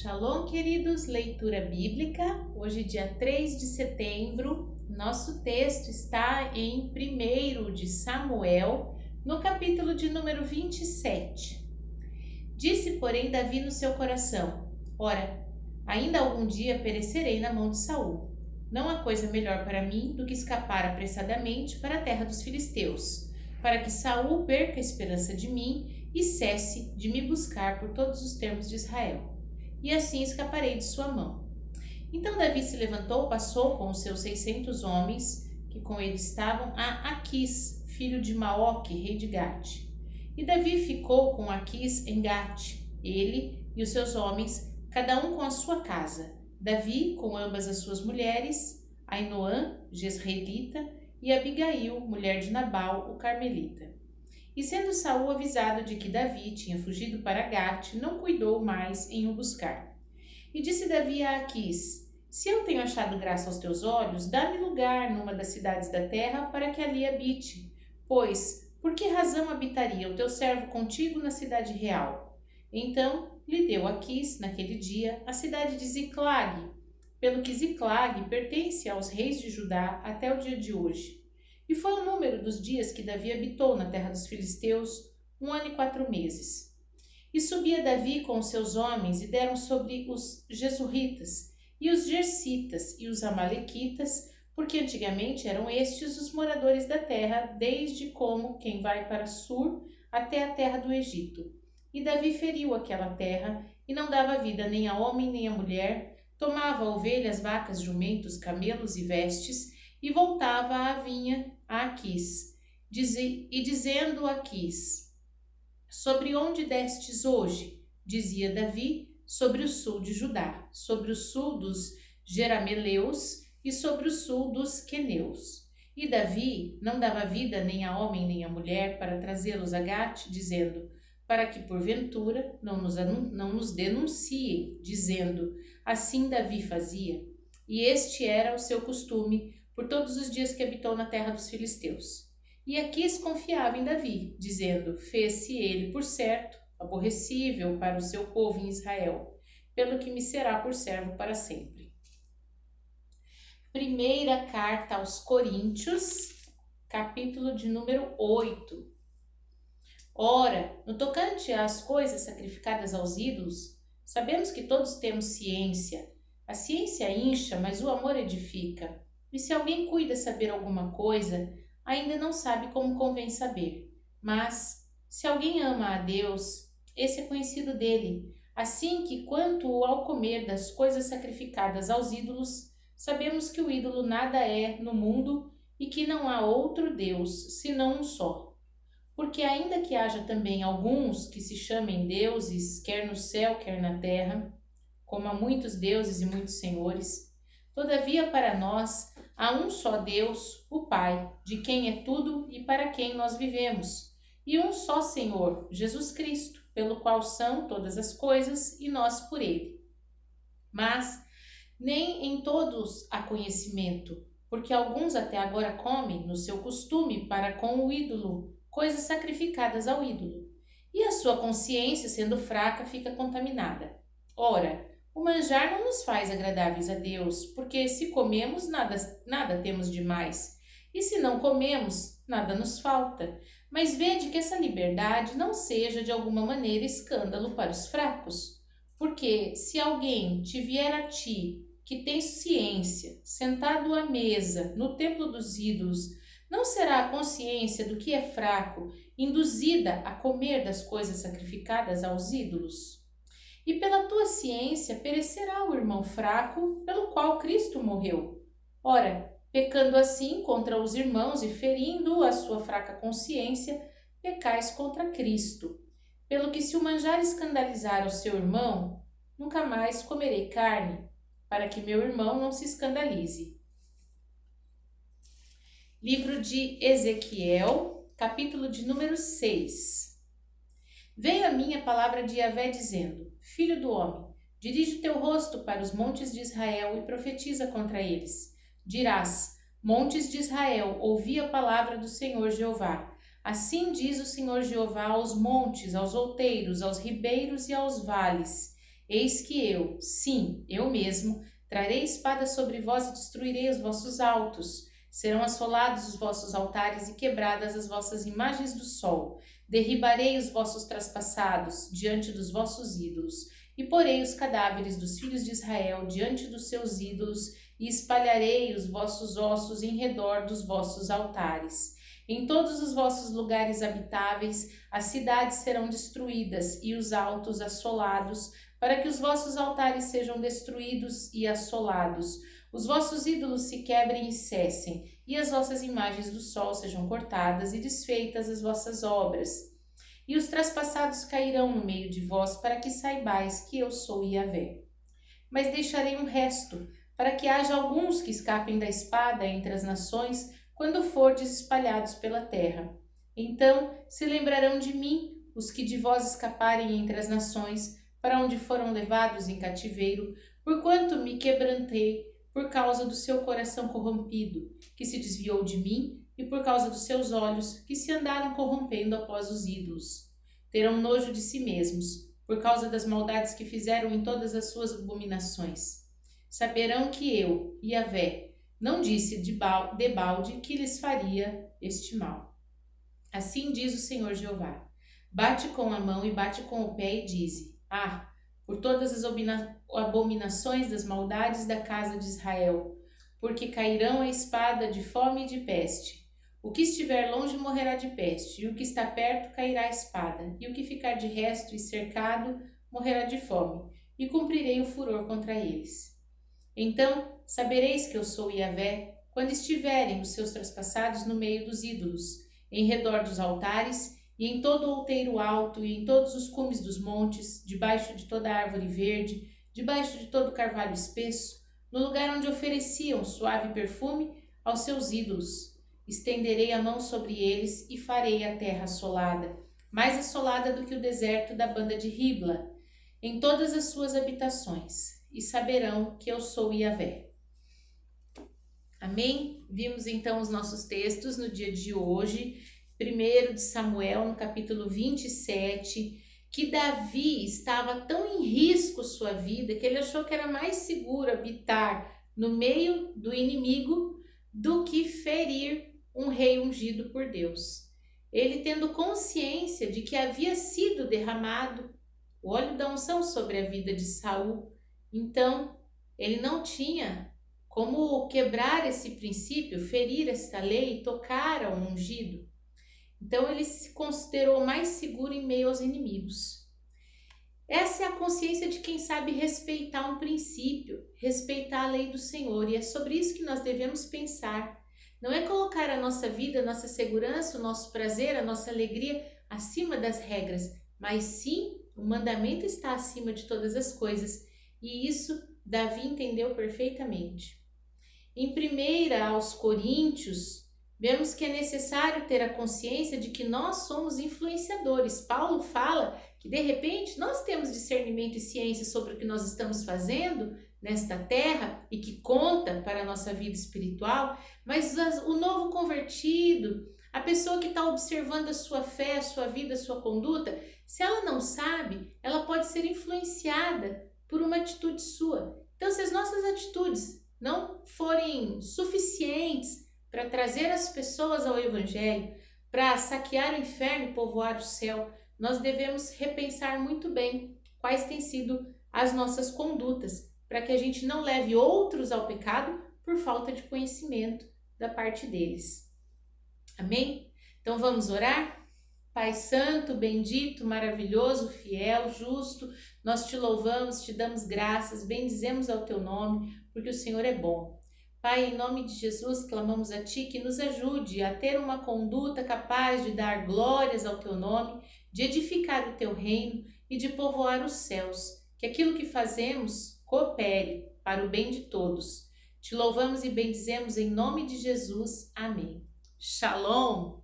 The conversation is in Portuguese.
Shalom, queridos, leitura bíblica. Hoje, dia 3 de setembro, nosso texto está em 1 de Samuel, no capítulo de número 27. Disse, porém, Davi no seu coração: Ora, ainda algum dia perecerei na mão de Saul. Não há coisa melhor para mim do que escapar apressadamente para a terra dos filisteus, para que Saul perca a esperança de mim e cesse de me buscar por todos os termos de Israel. E assim escaparei de sua mão. Então Davi se levantou, passou com os seus 600 homens, que com ele estavam, a Aquis, filho de Maoque, rei de Gate. E Davi ficou com Aquis em Gate, ele e os seus homens, cada um com a sua casa. Davi com ambas as suas mulheres, Ainoã, Jezreelita, e Abigail, mulher de Nabal, o Carmelita. E sendo Saul avisado de que Davi tinha fugido para Gate, não cuidou mais em o buscar. E disse Davi a Aquis: Se eu tenho achado graça aos teus olhos, dá-me lugar numa das cidades da terra para que ali habite. Pois, por que razão habitaria o teu servo contigo na cidade real? Então lhe deu Aquis, naquele dia, a cidade de Ziclag, pelo que Ziclag pertence aos reis de Judá até o dia de hoje. E foi o número dos dias que Davi habitou na terra dos filisteus, 1 ano e 4 meses. E subia Davi com os seus homens, e deram sobre os Gesurritas, e os Gersitas, e os Amalequitas, porque antigamente eram estes os moradores da terra, desde como quem vai para Sur até a terra do Egito. E Davi feriu aquela terra, e não dava vida nem a homem nem a mulher, tomava ovelhas, vacas, jumentos, camelos e vestes, e voltava à vinha a Aquis, dizendo a Aquis: Sobre onde destes hoje? Dizia Davi: Sobre o sul de Judá, sobre o sul dos Jerameleus e sobre o sul dos Queneus. E Davi não dava vida nem a homem nem a mulher para trazê-los a Gate, dizendo: Para que porventura não nos denunciem, dizendo: Assim Davi fazia. E este era o seu costume por todos os dias que habitou na terra dos filisteus. E Aquis confiava em Davi, dizendo: Fez-se ele, por certo, aborrecível para o seu povo em Israel, pelo que me será por servo para sempre. Primeira carta aos Coríntios, capítulo de número 8. Ora, no tocante às coisas sacrificadas aos ídolos, sabemos que todos temos ciência. A ciência incha, mas o amor edifica. E se alguém cuida saber alguma coisa, ainda não sabe como convém saber. Mas, se alguém ama a Deus, esse é conhecido dele. Assim que, quanto ao comer das coisas sacrificadas aos ídolos, sabemos que o ídolo nada é no mundo e que não há outro Deus, senão um só. Porque ainda que haja também alguns que se chamem deuses, quer no céu, quer na terra, como há muitos deuses e muitos senhores, todavia para nós há um só Deus, o Pai, de quem é tudo e para quem nós vivemos, e um só Senhor, Jesus Cristo, pelo qual são todas as coisas e nós por ele. Mas nem em todos há conhecimento, porque alguns até agora comem no seu costume para com o ídolo coisas sacrificadas ao ídolo, e a sua consciência, sendo fraca, fica contaminada. Ora, o manjar não nos faz agradáveis a Deus, porque se comemos, nada temos demais, e se não comemos, nada nos falta. Mas vede que essa liberdade não seja de alguma maneira escândalo para os fracos. Porque se alguém te vier a ti, que tem ciência, sentado à mesa, no templo dos ídolos, não será a consciência do que é fraco induzida a comer das coisas sacrificadas aos ídolos? E pela tua ciência perecerá o irmão fraco, pelo qual Cristo morreu. Ora, pecando assim contra os irmãos e ferindo a sua fraca consciência, pecais contra Cristo. Pelo que se o manjar escandalizar o seu irmão, nunca mais comerei carne, para que meu irmão não se escandalize. Livro de Ezequiel, capítulo de número 6. Veio a mim a palavra de Yahvé dizendo: Filho do homem, dirige o teu rosto para os montes de Israel e profetiza contra eles. Dirás: Montes de Israel, ouvi a palavra do Senhor Jeová. Assim diz o Senhor Jeová aos montes, aos outeiros, aos ribeiros e aos vales: Eis que eu, sim, eu mesmo, trarei espada sobre vós e destruirei os vossos altos. Serão assolados os vossos altares e quebradas as vossas imagens do sol. Derribarei os vossos traspassados diante dos vossos ídolos, e porei os cadáveres dos filhos de Israel diante dos seus ídolos, e espalharei os vossos ossos em redor dos vossos altares. Em todos os vossos lugares habitáveis, as cidades serão destruídas e os altos assolados, para que os vossos altares sejam destruídos e assolados, os vossos ídolos se quebrem e cessem, e as vossas imagens do sol sejam cortadas e desfeitas as vossas obras. E os traspassados cairão no meio de vós, para que saibais que eu sou Yahvé. Mas deixarei um resto, para que haja alguns que escapem da espada entre as nações, quando fordes espalhados pela terra. Então se lembrarão de mim os que de vós escaparem entre as nações, para onde foram levados em cativeiro, porquanto me quebrantei por causa do seu coração corrompido, que se desviou de mim, e por causa dos seus olhos, que se andaram corrompendo após os ídolos. Terão nojo de si mesmos, por causa das maldades que fizeram em todas as suas abominações. Saberão que eu, Yahvé, não disse debalde que lhes faria este mal. Assim diz o Senhor Jeová: bate com a mão e bate com o pé e dize: por todas as abominações das maldades da casa de Israel, porque cairão a espada de fome e de peste. O que estiver longe morrerá de peste, e o que está perto cairá a espada, e o que ficar de resto e cercado morrerá de fome, e cumprirei o furor contra eles. Então sabereis que eu sou Yahvé, quando estiverem os seus traspassados no meio dos ídolos, em redor dos altares, e em todo o outeiro alto, e em todos os cumes dos montes, debaixo de toda árvore verde, debaixo de todo carvalho espesso, no lugar onde ofereciam suave perfume aos seus ídolos. Estenderei a mão sobre eles e farei a terra assolada, mais assolada do que o deserto da banda de Ribla, em todas as suas habitações, e saberão que eu sou Yahvé. Amém? Vimos então os nossos textos no dia de hoje, 1 de Samuel, no capítulo 27, que Davi estava tão em risco sua vida que ele achou que era mais seguro habitar no meio do inimigo do que ferir um rei ungido por Deus. Ele, tendo consciência de que havia sido derramado o óleo da unção sobre a vida de Saul, então ele não tinha como quebrar esse princípio, ferir esta lei e tocar ao ungido. Então ele se considerou mais seguro em meio aos inimigos. Essa é a consciência de quem sabe respeitar um princípio, respeitar a lei do Senhor, e é sobre isso que nós devemos pensar. Não é colocar a nossa vida, a nossa segurança, o nosso prazer, a nossa alegria acima das regras, mas sim, o mandamento está acima de todas as coisas, e isso Davi entendeu perfeitamente. Em 1 aos Coríntios, vemos que é necessário ter a consciência de que nós somos influenciadores. Paulo fala que, de repente, nós temos discernimento e ciência sobre o que nós estamos fazendo nesta terra e que conta para a nossa vida espiritual, mas o novo convertido, a pessoa que está observando a sua fé, a sua vida, a sua conduta, se ela não sabe, ela pode ser influenciada por uma atitude sua. Então, se as nossas atitudes não forem suficientes para trazer as pessoas ao Evangelho, para saquear o inferno e povoar o céu, nós devemos repensar muito bem quais têm sido as nossas condutas, para que a gente não leve outros ao pecado por falta de conhecimento da parte deles. Amém? Então vamos orar? Pai Santo, bendito, maravilhoso, fiel, justo, nós te louvamos, te damos graças, bendizemos ao teu nome, porque o Senhor é bom. Pai, em nome de Jesus, clamamos a Ti que nos ajude a ter uma conduta capaz de dar glórias ao Teu nome, de edificar o Teu reino e de povoar os céus. Que aquilo que fazemos coopere para o bem de todos. Te louvamos e bendizemos em nome de Jesus. Amém. Shalom!